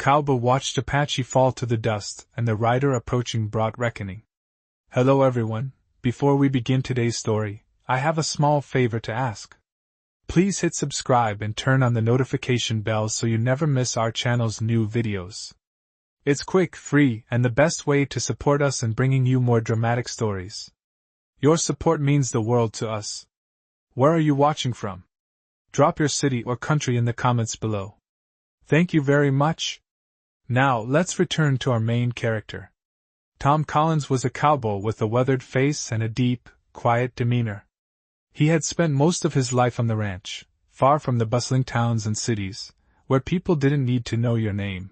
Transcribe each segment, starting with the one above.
Cowboy watched Apache fall to the dust, and the rider approaching brought reckoning. Hello everyone, before we begin today's story, I have a small favor to ask. Please hit subscribe and turn on the notification bell so you never miss our channel's new videos. It's quick, free, and the best way to support us in bringing you more dramatic stories. Your support means the world to us. Where are you watching from? Drop your city or country in the comments below. Thank you very much. Now, let's return to our main character. Tom Collins was a cowboy with a weathered face and a deep, quiet demeanor. He had spent most of his life on the ranch, far from the bustling towns and cities, where people didn't need to know your name.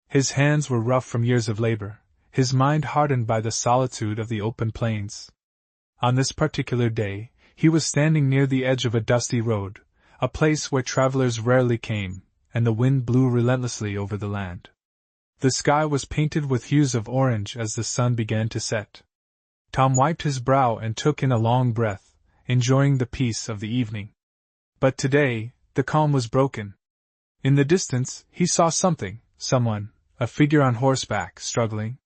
His hands were rough from years of labor, his mind hardened by the solitude of the open plains. On this particular day, he was standing near the edge of a dusty road, a place where travelers rarely came, and the wind blew relentlessly over the land. The sky was painted with hues of orange as the sun began to set. Tom wiped his brow and took in a long breath, enjoying the peace of the evening. But today, the calm was broken. In the distance, he saw someone, a figure on horseback, struggling.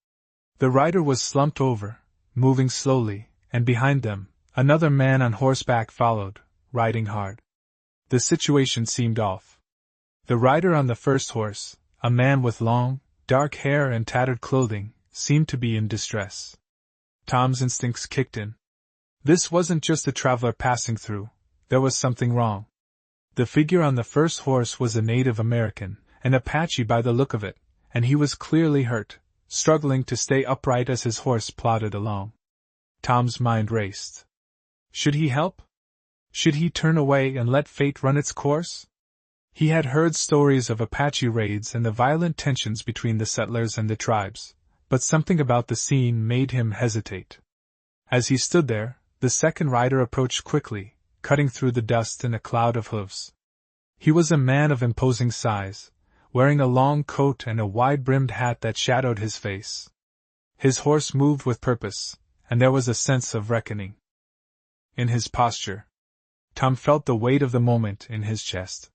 The rider was slumped over, moving slowly, and behind them, another man on horseback followed, riding hard. The situation seemed off. The rider on the first horse, a man with long, dark hair and tattered clothing, seemed to be in distress. Tom's instincts kicked in. This wasn't just a traveler passing through, there was something wrong. The figure on the first horse was a Native American, an Apache by the look of it, and he was clearly hurt, struggling to stay upright as his horse plodded along. Tom's mind raced. Should he help? Should he turn away and let fate run its course? He had heard stories of Apache raids and the violent tensions between the settlers and the tribes, but something about the scene made him hesitate. As he stood there, the second rider approached quickly, cutting through the dust in a cloud of hooves. He was a man of imposing size, wearing a long coat and a wide-brimmed hat that shadowed his face. His horse moved with purpose, and there was a sense of reckoning in his posture. Tom felt the weight of the moment in his chest.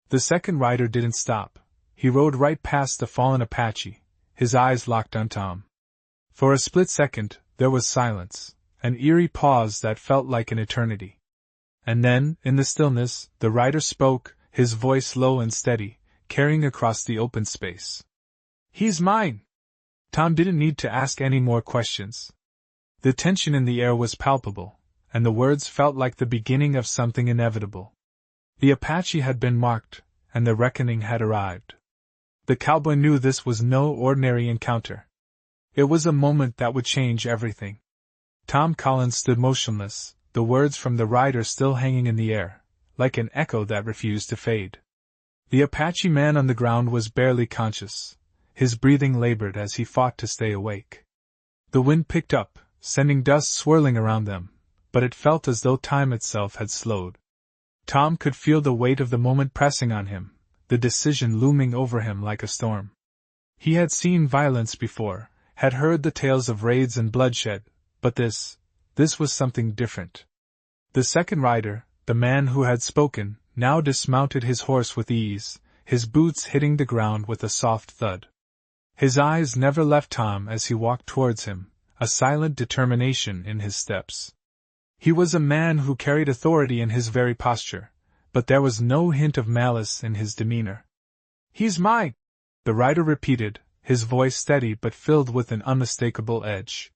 The second rider didn't stop. He rode right past the fallen Apache, his eyes locked on Tom. For a split second, there was silence, an eerie pause that felt like an eternity. And then, in the stillness, the rider spoke, his voice low and steady, carrying across the open space. "He's mine!" Tom didn't need to ask any more questions. The tension in the air was palpable, and the words felt like the beginning of something inevitable. The Apache had been marked, and the reckoning had arrived. The cowboy knew this was no ordinary encounter. It was a moment that would change everything. Tom Collins stood motionless, the words from the rider still hanging in the air, like an echo that refused to fade. The Apache man on the ground was barely conscious. His breathing labored as he fought to stay awake. The wind picked up, sending dust swirling around them, but it felt as though time itself had slowed. Tom could feel the weight of the moment pressing on him, the decision looming over him like a storm. He had seen violence before, had heard the tales of raids and bloodshed, but this was something different. The second rider, the man who had spoken, now dismounted his horse with ease, his boots hitting the ground with a soft thud. His eyes never left Tom as he walked towards him, a silent determination in his steps. He was a man who carried authority in his very posture, but there was no hint of malice in his demeanor. "He's mine!" the rider repeated, his voice steady but filled with an unmistakable edge.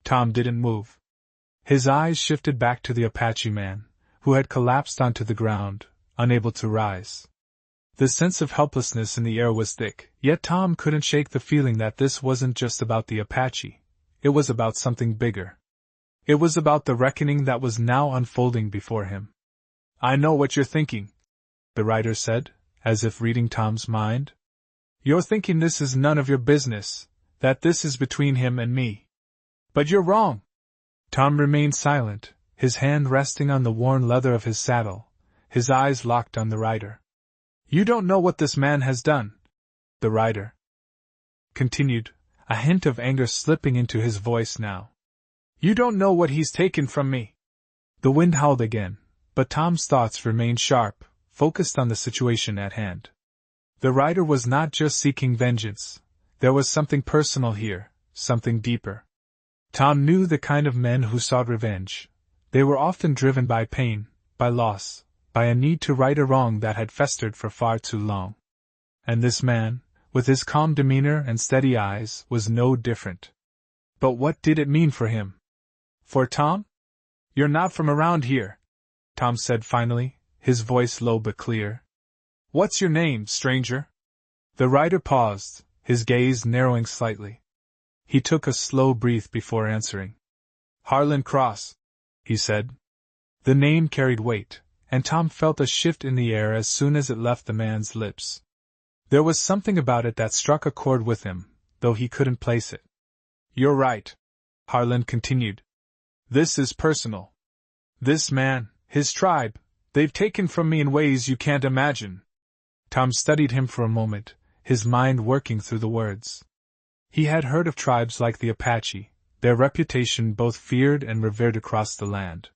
Tom didn't move. His eyes shifted back to the Apache man, who had collapsed onto the ground, unable to rise. The sense of helplessness in the air was thick, yet Tom couldn't shake the feeling that this wasn't just about the Apache. It was about something bigger. It was about the reckoning that was now unfolding before him. "I know what you're thinking," the rider said, as if reading Tom's mind. "You're thinking this is none of your business, that this is between him and me. But you're wrong." Tom remained silent, his hand resting on the worn leather of his saddle, his eyes locked on the rider. "You don't know what this man has done," the rider continued, a hint of anger slipping into his voice now. "You don't know what he's taken from me." The wind howled again, but Tom's thoughts remained sharp, focused on the situation at hand. The rider was not just seeking vengeance. There was something personal here, something deeper. Tom knew the kind of men who sought revenge. They were often driven by pain, by loss, by a need to right a wrong that had festered for far too long. And this man, with his calm demeanor and steady eyes, was no different. But what did it mean for him? For Tom? "You're not from around here," Tom said finally, his voice low but clear. "What's your name, stranger?" The rider paused, his gaze narrowing slightly. He took a slow breath before answering. "Harlan Cross," he said. The name carried weight, and Tom felt a shift in the air as soon as it left the man's lips. There was something about it that struck a chord with him, though he couldn't place it. "You're right," Harlan continued. "This is personal. This man, his tribe, they've taken from me in ways you can't imagine." Tom studied him for a moment, his mind working through the words. He had heard of tribes like the Apache, their reputation both feared and revered across the land.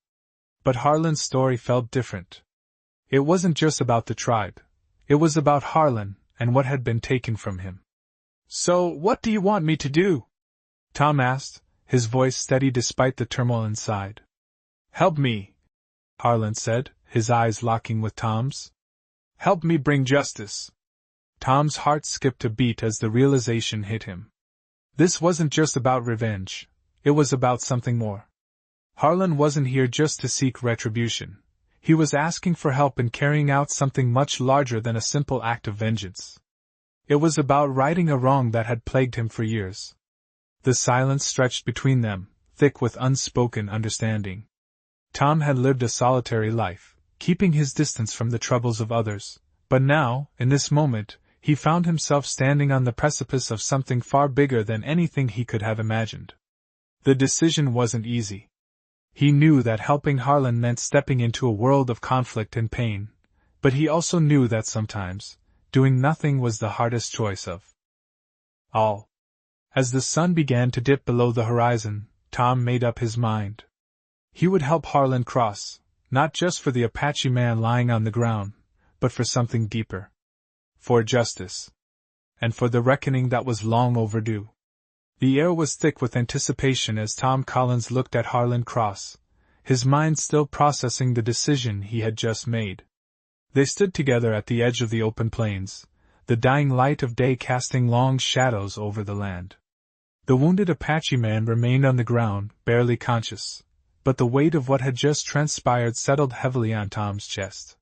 But Harlan's story felt different. It wasn't just about the tribe. It was about Harlan and what had been taken from him. "So, what do you want me to do?" Tom asked, his voice steady despite the turmoil inside. "Help me," Harlan said, his eyes locking with Tom's. "Help me bring justice." Tom's heart skipped a beat as the realization hit him. This wasn't just about revenge. It was about something more. Harlan wasn't here just to seek retribution. He was asking for help in carrying out something much larger than a simple act of vengeance. It was about righting a wrong that had plagued him for years. The silence stretched between them, thick with unspoken understanding. Tom had lived a solitary life, keeping his distance from the troubles of others, but now, in this moment, he found himself standing on the precipice of something far bigger than anything he could have imagined. The decision wasn't easy. He knew that helping Harlan meant stepping into a world of conflict and pain, but he also knew that sometimes, doing nothing was the hardest choice of all. As the sun began to dip below the horizon, Tom made up his mind. He would help Harlan Cross, not just for the Apache man lying on the ground, but for something deeper. For justice. And for the reckoning that was long overdue. The air was thick with anticipation as Tom Collins looked at Harlan Cross, his mind still processing the decision he had just made. They stood together at the edge of the open plains, the dying light of day casting long shadows over the land. The wounded Apache man remained on the ground, barely conscious, but the weight of what had just transpired settled heavily on Tom's chest.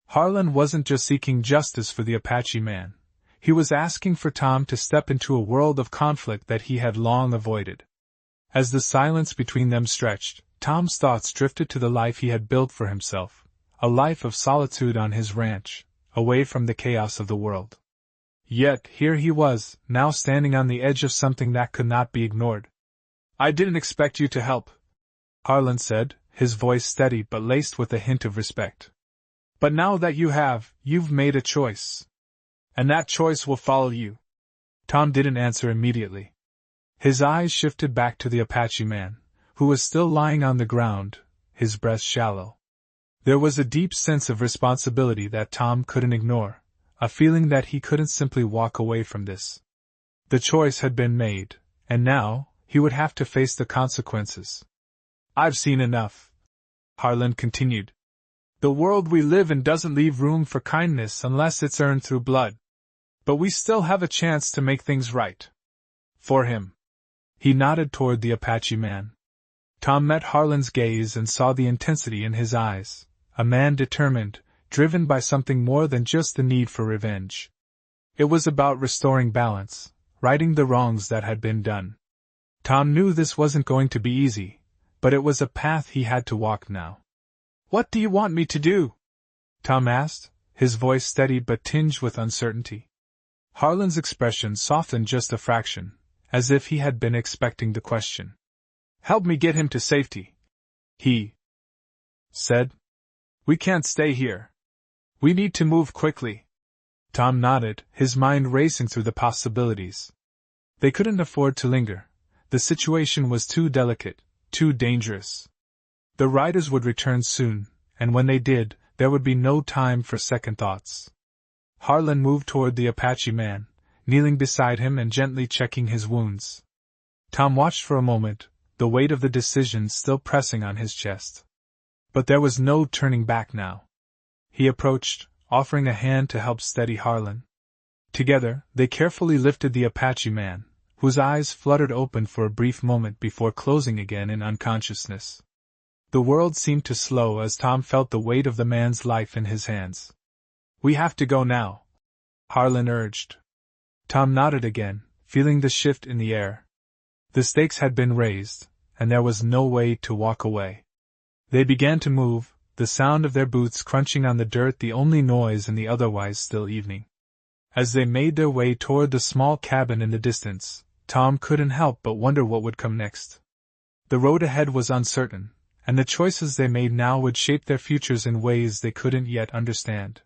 Harlan wasn't just seeking justice for the Apache man. He was asking for Tom to step into a world of conflict that he had long avoided. As the silence between them stretched, Tom's thoughts drifted to the life he had built for himself, a life of solitude on his ranch, away from the chaos of the world. Yet, here he was, now standing on the edge of something that could not be ignored. "I didn't expect you to help," Harlan said, his voice steady but laced with a hint of respect. "But now that you have, you've made a choice. And that choice will follow you." Tom didn't answer immediately. His eyes shifted back to the Apache man, who was still lying on the ground, his breath shallow. There was a deep sense of responsibility that Tom couldn't ignore, a feeling that he couldn't simply walk away from this. The choice had been made, and now, he would have to face the consequences. "I've seen enough," Harlan continued. "The world we live in doesn't leave room for kindness unless it's earned through blood. But we still have a chance to make things right. For him." He nodded toward the Apache man. Tom met Harlan's gaze and saw the intensity in his eyes, a man determined, driven by something more than just the need for revenge. It was about restoring balance, righting the wrongs that had been done. Tom knew this wasn't going to be easy, but it was a path he had to walk now. "What do you want me to do?" Tom asked, his voice steady but tinged with uncertainty. Harlan's expression softened just a fraction, as if he had been expecting the question. "Help me get him to safety," he said. "We can't stay here. We need to move quickly." Tom nodded, his mind racing through the possibilities. They couldn't afford to linger. The situation was too delicate, too dangerous. The riders would return soon, and when they did, there would be no time for second thoughts. Harlan moved toward the Apache man, kneeling beside him and gently checking his wounds. Tom watched for a moment, the weight of the decision still pressing on his chest. But there was no turning back now. He approached, offering a hand to help steady Harlan. Together, they carefully lifted the Apache man, whose eyes fluttered open for a brief moment before closing again in unconsciousness. The world seemed to slow as Tom felt the weight of the man's life in his hands. "We have to go now," Harlan urged. Tom nodded again, feeling the shift in the air. The stakes had been raised, and there was no way to walk away. They began to move, the sound of their boots crunching on the dirt the only noise in the otherwise still evening. As they made their way toward the small cabin in the distance, Tom couldn't help but wonder what would come next. The road ahead was uncertain, and the choices they made now would shape their futures in ways they couldn't yet understand.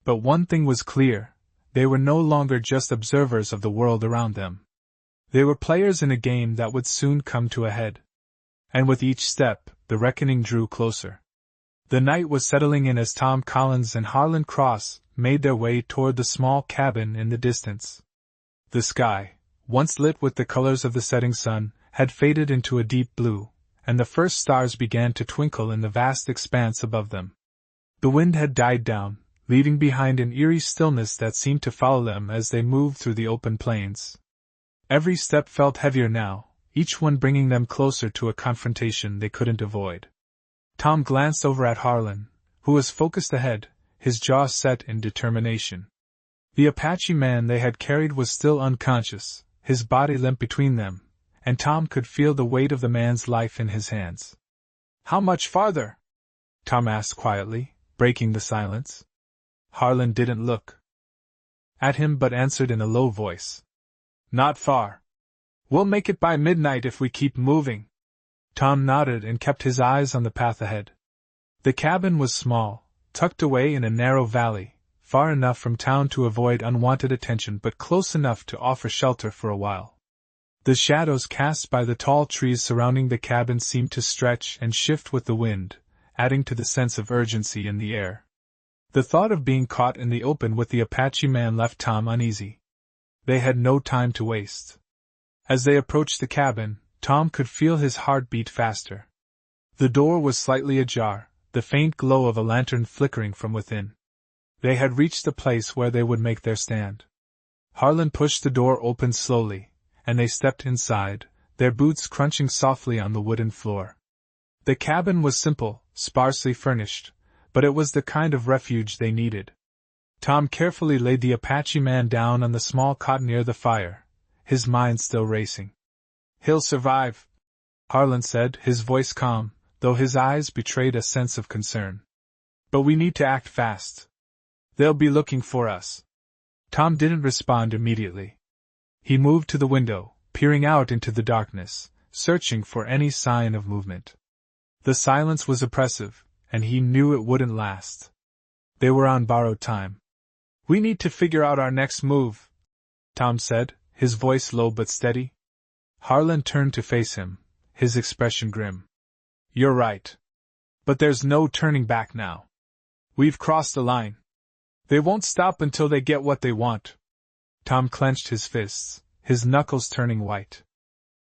But one thing was clear: they were no longer just observers of the world around them. They were players in a game that would soon come to a head. And with each step, the reckoning drew closer. The night was settling in as Tom Collins and Harlan Cross made their way toward the small cabin in the distance. The sky, once lit with the colors of the setting sun, had faded into a deep blue, and the first stars began to twinkle in the vast expanse above them. The wind had died down, leaving behind an eerie stillness that seemed to follow them as they moved through the open plains. Every step felt heavier now, each one bringing them closer to a confrontation they couldn't avoid. Tom glanced over at Harlan, who was focused ahead, his jaw set in determination. The Apache man they had carried was still unconscious, his body limp between them, and Tom could feel the weight of the man's life in his hands. "How much farther?" Tom asked quietly, breaking the silence. Harlan didn't look at him but answered in a low voice. "Not far. We'll make it by midnight if we keep moving." Tom nodded and kept his eyes on the path ahead. The cabin was small, tucked away in a narrow valley, far enough from town to avoid unwanted attention but close enough to offer shelter for a while. The shadows cast by the tall trees surrounding the cabin seemed to stretch and shift with the wind, adding to the sense of urgency in the air. The thought of being caught in the open with the Apache man left Tom uneasy. They had no time to waste. As they approached the cabin, Tom could feel his heart beat faster. The door was slightly ajar, the faint glow of a lantern flickering from within. They had reached the place where they would make their stand. Harlan pushed the door open slowly, and they stepped inside, their boots crunching softly on the wooden floor. The cabin was simple, sparsely furnished, but it was the kind of refuge they needed. Tom carefully laid the Apache man down on the small cot near the fire, his mind still racing. "He'll survive," Harlan said, his voice calm, though his eyes betrayed a sense of concern. "But we need to act fast. They'll be looking for us." Tom didn't respond immediately. He moved to the window, peering out into the darkness, searching for any sign of movement. The silence was oppressive, and he knew it wouldn't last. They were on borrowed time. "We need to figure out our next move," Tom said, his voice low but steady. Harlan turned to face him, his expression grim. "You're right. But there's no turning back now. We've crossed the line. They won't stop until they get what they want." Tom clenched his fists, his knuckles turning white.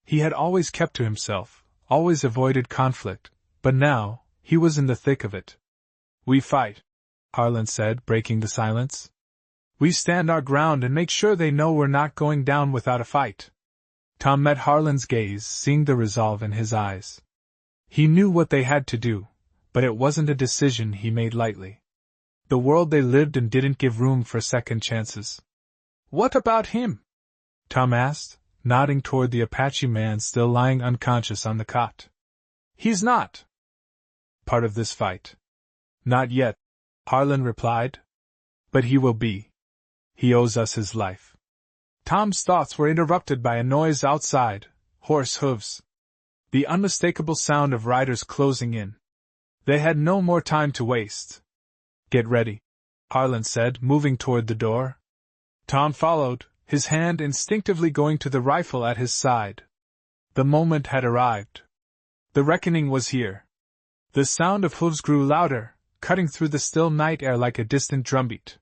He had always kept to himself, always avoided conflict, but now, he was in the thick of it. "We fight," Harlan said, breaking the silence. "We stand our ground and make sure they know we're not going down without a fight." Tom met Harlan's gaze, seeing the resolve in his eyes. He knew what they had to do, but it wasn't a decision he made lightly. The world they lived in didn't give room for second chances. "What about him?" Tom asked, nodding toward the Apache man still lying unconscious on the cot. "He's not part of this fight." "Not yet," Harlan replied. "But he will be. He owes us his life." Tom's thoughts were interrupted by a noise outside, horse hooves. The unmistakable sound of riders closing in. They had no more time to waste. "Get ready," Harlan said, moving toward the door. Tom followed, his hand instinctively going to the rifle at his side. The moment had arrived. The reckoning was here. The sound of hooves grew louder, cutting through the still night air like a distant drumbeat.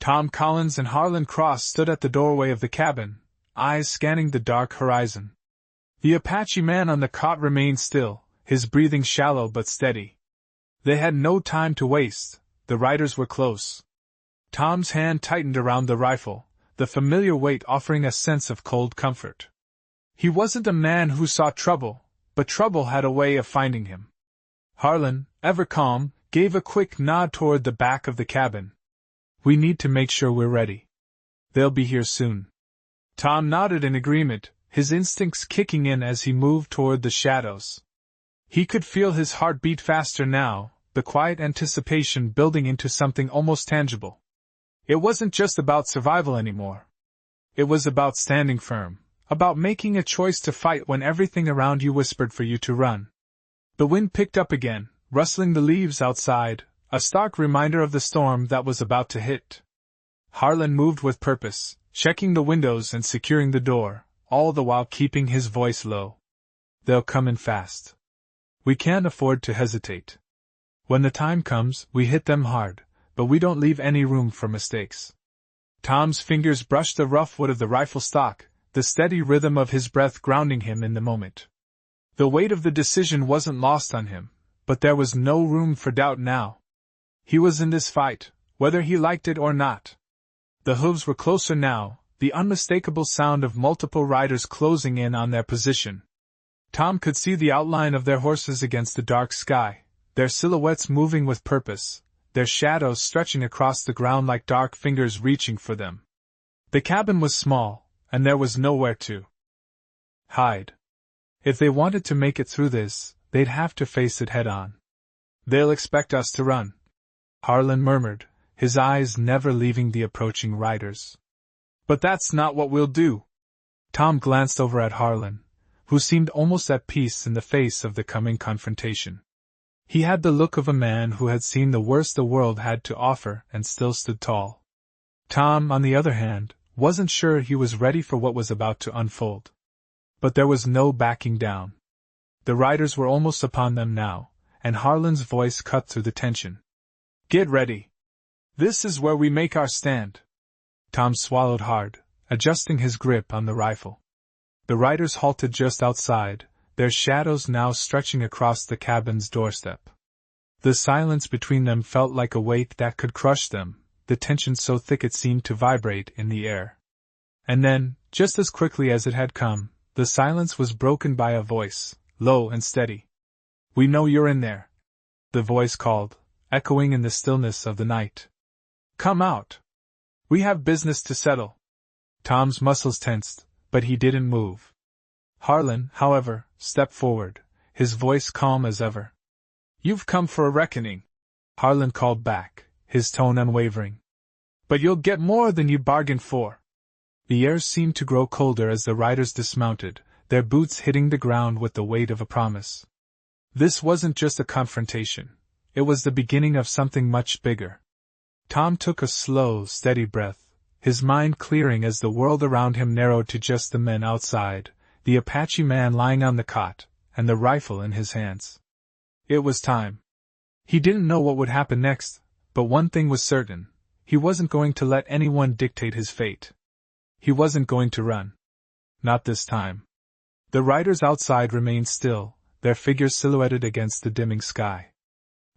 Tom Collins and Harlan Cross stood at the doorway of the cabin, eyes scanning the dark horizon. The Apache man on the cot remained still, his breathing shallow but steady. They had no time to waste, the riders were close. Tom's hand tightened around the rifle, the familiar weight offering a sense of cold comfort. He wasn't a man who sought trouble, but trouble had a way of finding him. Harlan, ever calm, gave a quick nod toward the back of the cabin. We need to make sure we're ready. They'll be here soon. Tom nodded in agreement, his instincts kicking in as he moved toward the shadows. He could feel his heart beat faster now, the quiet anticipation building into something almost tangible. It wasn't just about survival anymore. It was about standing firm, about making a choice to fight when everything around you whispered for you to run. The wind picked up again, rustling the leaves outside, a stark reminder of the storm that was about to hit. Harlan moved with purpose, checking the windows and securing the door, all the while keeping his voice low. They'll come in fast. We can't afford to hesitate. When the time comes, we hit them hard, but we don't leave any room for mistakes. Tom's fingers brushed the rough wood of the rifle stock, the steady rhythm of his breath grounding him in the moment. The weight of the decision wasn't lost on him, but there was no room for doubt now. He was in this fight, whether he liked it or not. The hooves were closer now, the unmistakable sound of multiple riders closing in on their position. Tom could see the outline of their horses against the dark sky, their silhouettes moving with purpose, their shadows stretching across the ground like dark fingers reaching for them. The cabin was small, and there was nowhere to hide. If they wanted to make it through this, they'd have to face it head-on. They'll expect us to run, Harlan murmured, his eyes never leaving the approaching riders. But that's not what we'll do. Tom glanced over at Harlan, who seemed almost at peace in the face of the coming confrontation. He had the look of a man who had seen the worst the world had to offer and still stood tall. Tom, on the other hand, wasn't sure he was ready for what was about to unfold. But there was no backing down. The riders were almost upon them now, and Harlan's voice cut through the tension. Get ready. This is where we make our stand. Tom swallowed hard, adjusting his grip on the rifle. The riders halted just outside, their shadows now stretching across the cabin's doorstep. The silence between them felt like a weight that could crush them, the tension so thick it seemed to vibrate in the air. And then, just as quickly as it had come, the silence was broken by a voice, low and steady. We know you're in there. The voice called, echoing in the stillness of the night. Come out. We have business to settle. Tom's muscles tensed, but he didn't move. Harlan, however, stepped forward, his voice calm as ever. You've come for a reckoning, Harlan called back, his tone unwavering. But you'll get more than you bargained for. The air seemed to grow colder as the riders dismounted, their boots hitting the ground with the weight of a promise. This wasn't just a confrontation. It was the beginning of something much bigger. Tom took a slow, steady breath, his mind clearing as the world around him narrowed to just the men outside, the Apache man lying on the cot, and the rifle in his hands. It was time. He didn't know what would happen next, but one thing was certain. He wasn't going to let anyone dictate his fate. He wasn't going to run. Not this time. The riders outside remained still, their figures silhouetted against the dimming sky.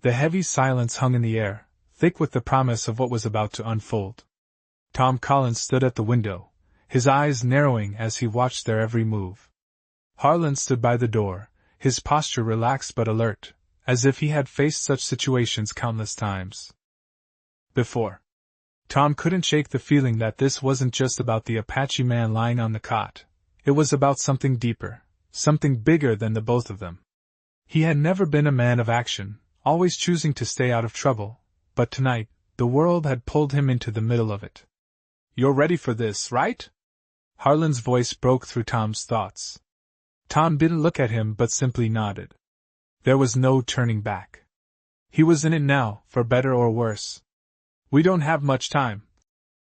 The heavy silence hung in the air, thick with the promise of what was about to unfold. Tom Collins stood at the window, his eyes narrowing as he watched their every move. Harlan stood by the door, his posture relaxed but alert, as if he had faced such situations countless times before. Tom couldn't shake the feeling that this wasn't just about the Apache man lying on the cot. It was about something deeper, something bigger than the both of them. He had never been a man of action, always choosing to stay out of trouble, but tonight, the world had pulled him into the middle of it. You're ready for this, right? Harlan's voice broke through Tom's thoughts. Tom didn't look at him but simply nodded. There was no turning back. He was in it now, for better or worse. We don't have much time,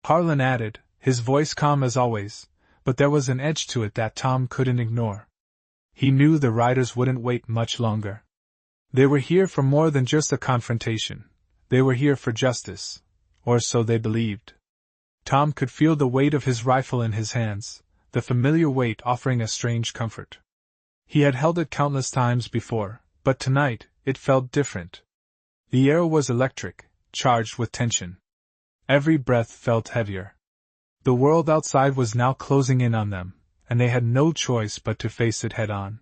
Harlan added, his voice calm as always, but there was an edge to it that Tom couldn't ignore. He knew the riders wouldn't wait much longer. They were here for more than just a confrontation. They were here for justice, or so they believed. Tom could feel the weight of his rifle in his hands, the familiar weight offering a strange comfort. He had held it countless times before, but tonight, it felt different. The air was electric, charged with tension. Every breath felt heavier. The world outside was now closing in on them, and they had no choice but to face it head-on.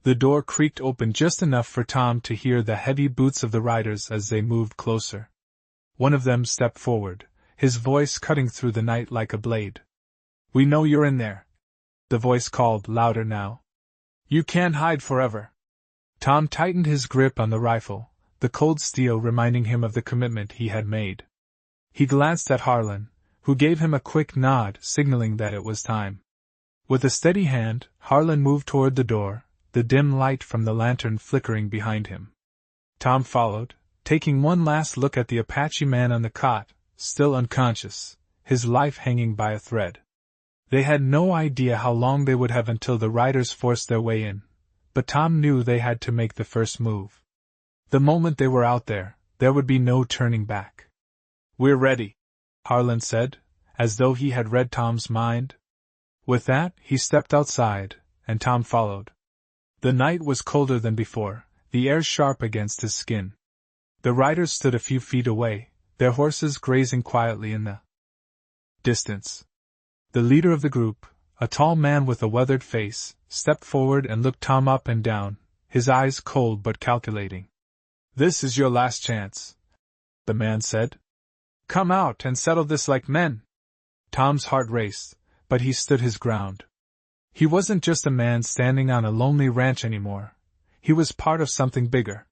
The door creaked open just enough for Tom to hear the heavy boots of the riders as they moved closer. One of them stepped forward, his voice cutting through the night like a blade. "We know you're in there," the voice called, louder now. "You can't hide forever." Tom tightened his grip on the rifle, the cold steel reminding him of the commitment he had made. He glanced at Harlan, who gave him a quick nod, signaling that it was time. With a steady hand, Harlan moved toward the door, the dim light from the lantern flickering behind him. Tom followed, taking one last look at the Apache man on the cot, still unconscious, his life hanging by a thread. They had no idea how long they would have until the riders forced their way in, but Tom knew they had to make the first move. The moment they were out there would be no turning back. "We're ready," Harlan said, as though he had read Tom's mind. With that, he stepped outside, and Tom followed. The night was colder than before, the air sharp against his skin. The riders stood a few feet away, their horses grazing quietly in the distance. The leader of the group, a tall man with a weathered face, stepped forward and looked Tom up and down, his eyes cold but calculating. "This is your last chance," the man said. "Come out and settle this like men." Tom's heart raced, but he stood his ground. He wasn't just a man standing on a lonely ranch anymore. He was part of something bigger.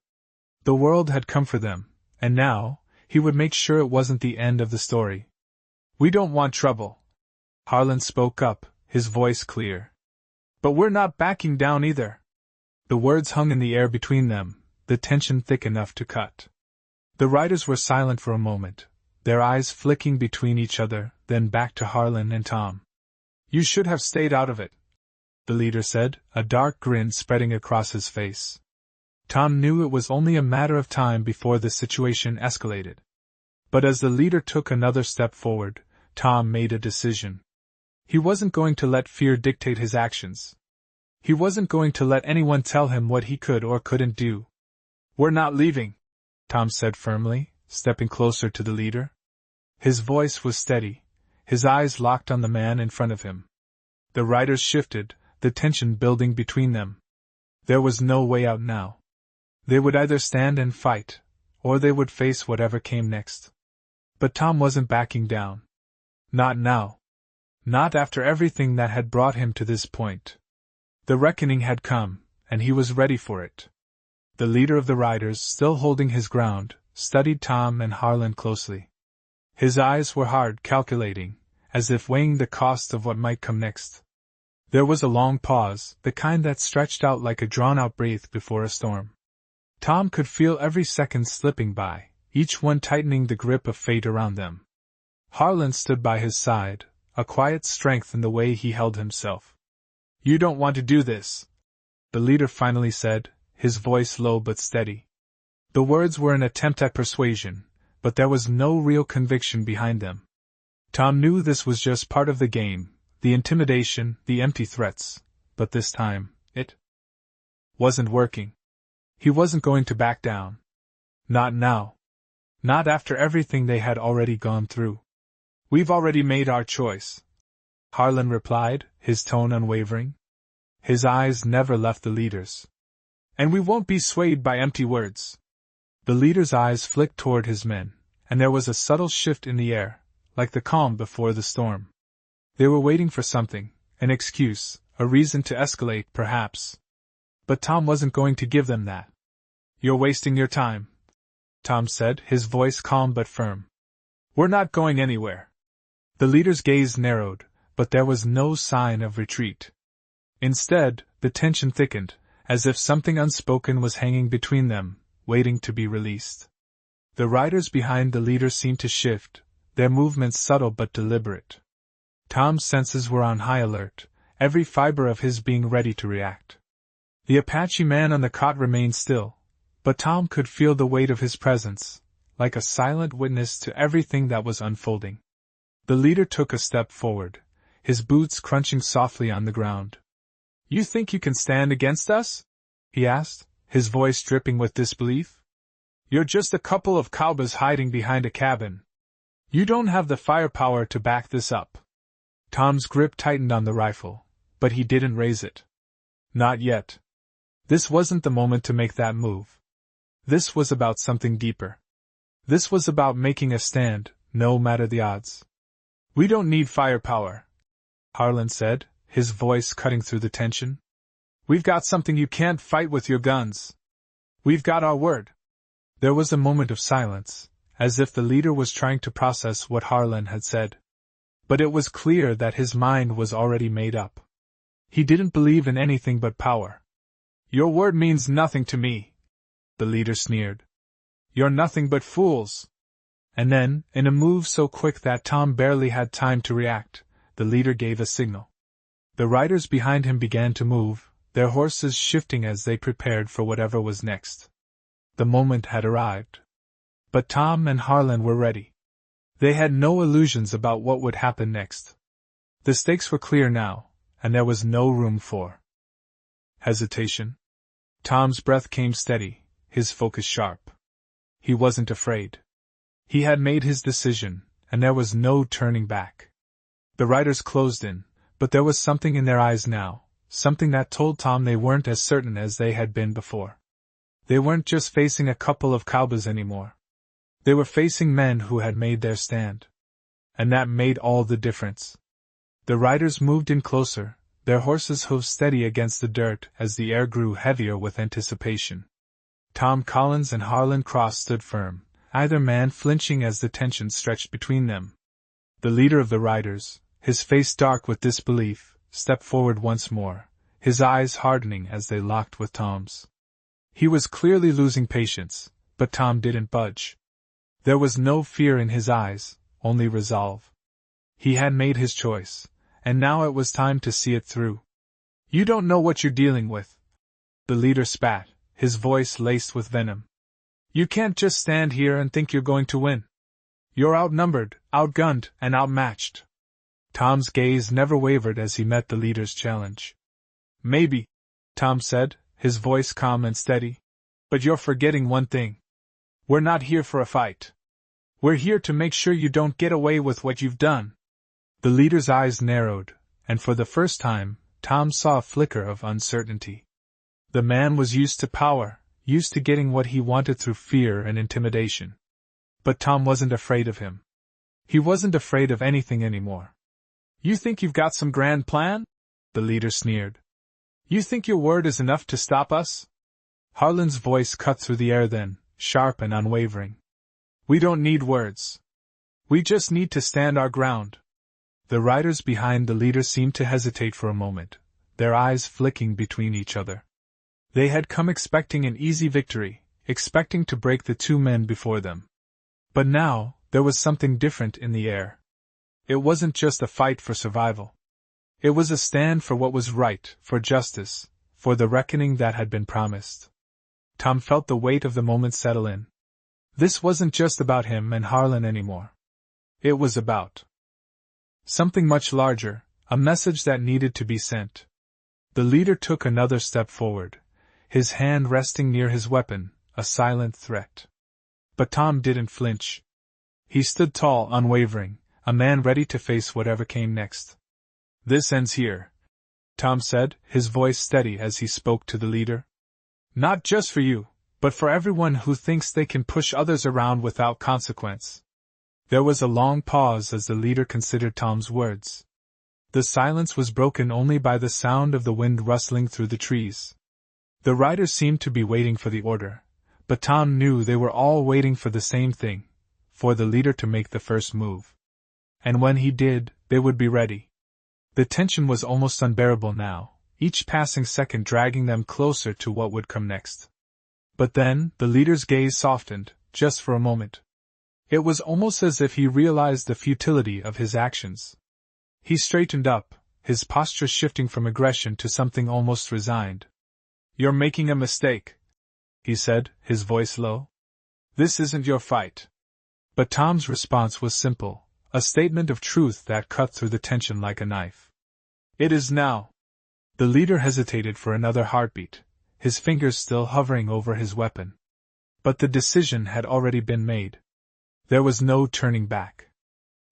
The world had come for them, and now, he would make sure it wasn't the end of the story. "We don't want trouble," Harlan spoke up, his voice clear. "But we're not backing down either." The words hung in the air between them, the tension thick enough to cut. The riders were silent for a moment, their eyes flicking between each other, then back to Harlan and Tom. "You should have stayed out of it," the leader said, a dark grin spreading across his face. Tom knew it was only a matter of time before the situation escalated. But as the leader took another step forward, Tom made a decision. He wasn't going to let fear dictate his actions. He wasn't going to let anyone tell him what he could or couldn't do. "We're not leaving," Tom said firmly, stepping closer to the leader. His voice was steady, his eyes locked on the man in front of him. The riders shifted, the tension building between them. There was no way out now. They would either stand and fight, or they would face whatever came next. But Tom wasn't backing down. Not now. Not after everything that had brought him to this point. The reckoning had come, and he was ready for it. The leader of the riders, still holding his ground, studied Tom and Harlan closely. His eyes were hard, calculating, as if weighing the cost of what might come next. There was a long pause, the kind that stretched out like a drawn-out breath before a storm. Tom could feel every second slipping by, each one tightening the grip of fate around them. Harlan stood by his side, a quiet strength in the way he held himself. "You don't want to do this," the leader finally said, his voice low but steady. The words were an attempt at persuasion, but there was no real conviction behind them. Tom knew this was just part of the game, the intimidation, the empty threats, but this time, it wasn't working. He wasn't going to back down. Not now. Not after everything they had already gone through. "We've already made our choice," Harlan replied, his tone unwavering. His eyes never left the leader's. "And we won't be swayed by empty words." The leader's eyes flicked toward his men, and there was a subtle shift in the air, like the calm before the storm. They were waiting for something, an excuse, a reason to escalate, perhaps. But Tom wasn't going to give them that. "You're wasting your time," Tom said, his voice calm but firm. "We're not going anywhere." The leader's gaze narrowed, but there was no sign of retreat. Instead, the tension thickened, as if something unspoken was hanging between them, waiting to be released. The riders behind the leader seemed to shift, their movements subtle but deliberate. Tom's senses were on high alert, every fiber of his being ready to react. The Apache man on the cot remained still, but Tom could feel the weight of his presence, like a silent witness to everything that was unfolding. The leader took a step forward, his boots crunching softly on the ground. "You think you can stand against us?" he asked, his voice dripping with disbelief. "You're just a couple of cowboys hiding behind a cabin. You don't have the firepower to back this up." Tom's grip tightened on the rifle, but he didn't raise it. Not yet. This wasn't the moment to make that move. This was about something deeper. This was about making a stand, no matter the odds. "We don't need firepower," Harlan said, his voice cutting through the tension. "We've got something you can't fight with your guns. We've got our word." There was a moment of silence, as if the leader was trying to process what Harlan had said. But it was clear that his mind was already made up. He didn't believe in anything but power. "Your word means nothing to me," the leader sneered. "You're nothing but fools." And then, in a move so quick that Tom barely had time to react, the leader gave a signal. The riders behind him began to move, their horses shifting as they prepared for whatever was next. The moment had arrived. But Tom and Harlan were ready. They had no illusions about what would happen next. The stakes were clear now, and there was no room for hesitation. Tom's breath came steady, his focus sharp. He wasn't afraid. He had made his decision, and there was no turning back. The riders closed in, but there was something in their eyes now, something that told Tom they weren't as certain as they had been before. They weren't just facing a couple of cowboys anymore. They were facing men who had made their stand. And that made all the difference. The riders moved in closer, their horses' hooves steady against the dirt as the air grew heavier with anticipation. Tom Collins and Harlan Cross stood firm, either man flinching as the tension stretched between them. The leader of the riders, his face dark with disbelief, stepped forward once more, his eyes hardening as they locked with Tom's. He was clearly losing patience, but Tom didn't budge. There was no fear in his eyes, only resolve. He had made his choice, and now it was time to see it through. "You don't know what you're dealing with," the leader spat, his voice laced with venom. "You can't just stand here and think you're going to win. You're outnumbered, outgunned, and outmatched." Tom's gaze never wavered as he met the leader's challenge. "Maybe," Tom said, his voice calm and steady, "but you're forgetting one thing. We're not here for a fight. We're here to make sure you don't get away with what you've done." The leader's eyes narrowed, and for the first time, Tom saw a flicker of uncertainty. The man was used to power, used to getting what he wanted through fear and intimidation. But Tom wasn't afraid of him. He wasn't afraid of anything anymore. "You think you've got some grand plan?" the leader sneered. "You think your word is enough to stop us?" Harlan's voice cut through the air then, sharp and unwavering. "We don't need words. We just need to stand our ground." The riders behind the leader seemed to hesitate for a moment, their eyes flicking between each other. They had come expecting an easy victory, expecting to break the two men before them. But now, there was something different in the air. It wasn't just a fight for survival. It was a stand for what was right, for justice, for the reckoning that had been promised. Tom felt the weight of the moment settle in. This wasn't just about him and Harlan anymore. It was about something much larger, a message that needed to be sent. The leader took another step forward, his hand resting near his weapon, a silent threat. But Tom didn't flinch. He stood tall, unwavering, a man ready to face whatever came next. "This ends here," Tom said, his voice steady as he spoke to the leader. "Not just for you, but for everyone who thinks they can push others around without consequence." There was a long pause as the leader considered Tom's words. The silence was broken only by the sound of the wind rustling through the trees. The riders seemed to be waiting for the order, but Tom knew they were all waiting for the same thing, for the leader to make the first move. And when he did, they would be ready. The tension was almost unbearable now, each passing second dragging them closer to what would come next. But then, the leader's gaze softened, just for a moment. It was almost as if he realized the futility of his actions. He straightened up, his posture shifting from aggression to something almost resigned. "You're making a mistake," he said, his voice low. "This isn't your fight." But Tom's response was simple, A statement of truth that cut through the tension like a knife. It is now. The leader hesitated for another heartbeat, his fingers still hovering over his weapon. But the decision had already been made. There was no turning back.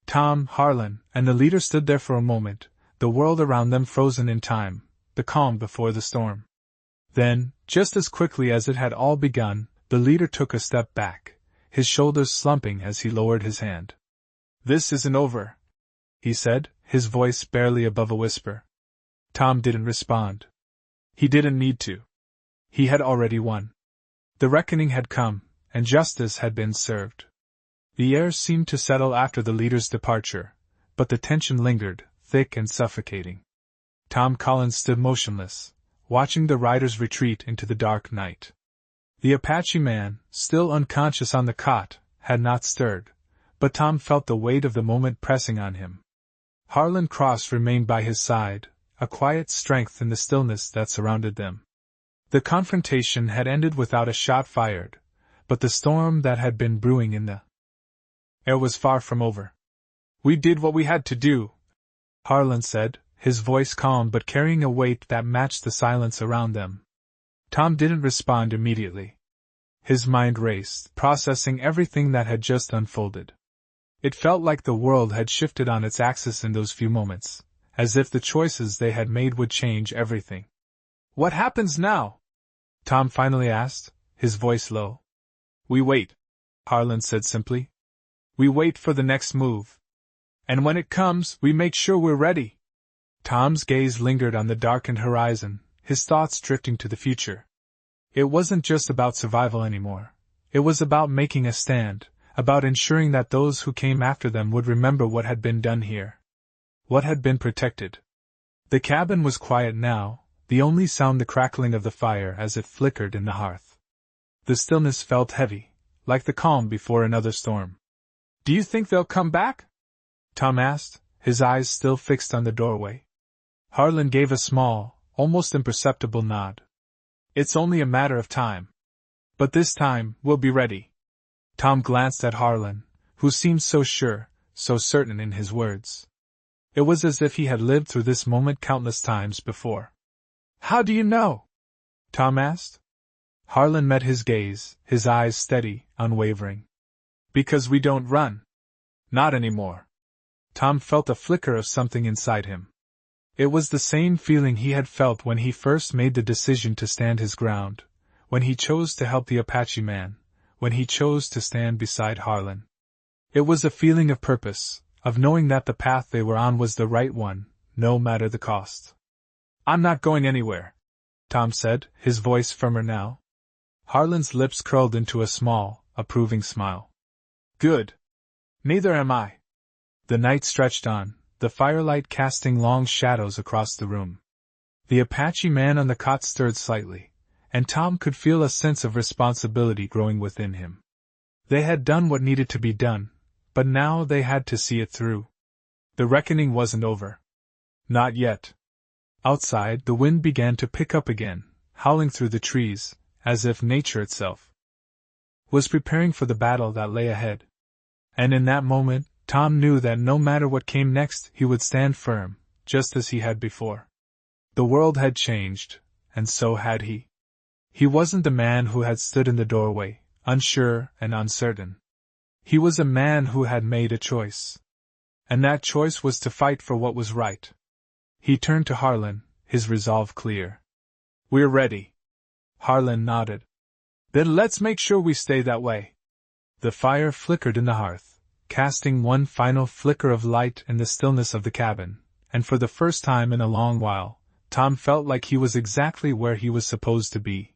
Tom, Harlan, and the leader stood there for a moment, the world around them frozen in time, the calm before the storm. Then, just as quickly as it had all begun, the leader took a step back, his shoulders slumping as he lowered his hand. "This isn't over," he said, his voice barely above a whisper. Tom didn't respond. He didn't need to. He had already won. The reckoning had come, and justice had been served. The air seemed to settle after the leader's departure, but the tension lingered, thick and suffocating. Tom Collins stood motionless, watching the riders retreat into the dark night. The Apache man, still unconscious on the cot, had not stirred, but Tom felt the weight of the moment pressing on him. Harlan Cross remained by his side, a quiet strength in the stillness that surrounded them. The confrontation had ended without a shot fired, but the storm that had been brewing in the air was far from over. "We did what we had to do," Harlan said, his voice calm but carrying a weight that matched the silence around them. Tom didn't respond immediately. His mind raced, processing everything that had just unfolded. It felt like the world had shifted on its axis in those few moments, as if the choices they had made would change everything. "What happens now?" Tom finally asked, his voice low. "We wait," Harlan said simply. "We wait for the next move. And when it comes, we make sure we're ready." Tom's gaze lingered on the darkened horizon, his thoughts drifting to the future. It wasn't just about survival anymore. It was about making a stand, about ensuring that those who came after them would remember what had been done here. What had been protected. The cabin was quiet now, the only sound the crackling of the fire as it flickered in the hearth. The stillness felt heavy, like the calm before another storm. "Do you think they'll come back?" Tom asked, his eyes still fixed on the doorway. Harlan gave a small, almost imperceptible nod. "It's only a matter of time. But this time, we'll be ready." Tom glanced at Harlan, who seemed so sure, so certain in his words. It was as if he had lived through this moment countless times before. "How do you know?" Tom asked. Harlan met his gaze, his eyes steady, unwavering. "Because we don't run. Not anymore." Tom felt a flicker of something inside him. It was the same feeling he had felt when he first made the decision to stand his ground, when he chose to help the Apache man, when he chose to stand beside Harlan. It was a feeling of purpose, of knowing that the path they were on was the right one, no matter the cost. "I'm not going anywhere," Tom said, his voice firmer now. Harlan's lips curled into a small, approving smile. "Good. Neither am I." The night stretched on, the firelight casting long shadows across the room. The Apache man on the cot stirred slightly, and Tom could feel a sense of responsibility growing within him. They had done what needed to be done, but now they had to see it through. The reckoning wasn't over. Not yet. Outside, the wind began to pick up again, howling through the trees, as if nature itself was preparing for the battle that lay ahead. And in that moment, Tom knew that no matter what came next, he would stand firm, just as he had before. The world had changed, and so had he. He wasn't the man who had stood in the doorway, unsure and uncertain. He was a man who had made a choice. And that choice was to fight for what was right. He turned to Harlan, his resolve clear. "We're ready." Harlan nodded. "Then let's make sure we stay that way." The fire flickered in the hearth, casting one final flicker of light in the stillness of the cabin, and for the first time in a long while, Tom felt like he was exactly where he was supposed to be.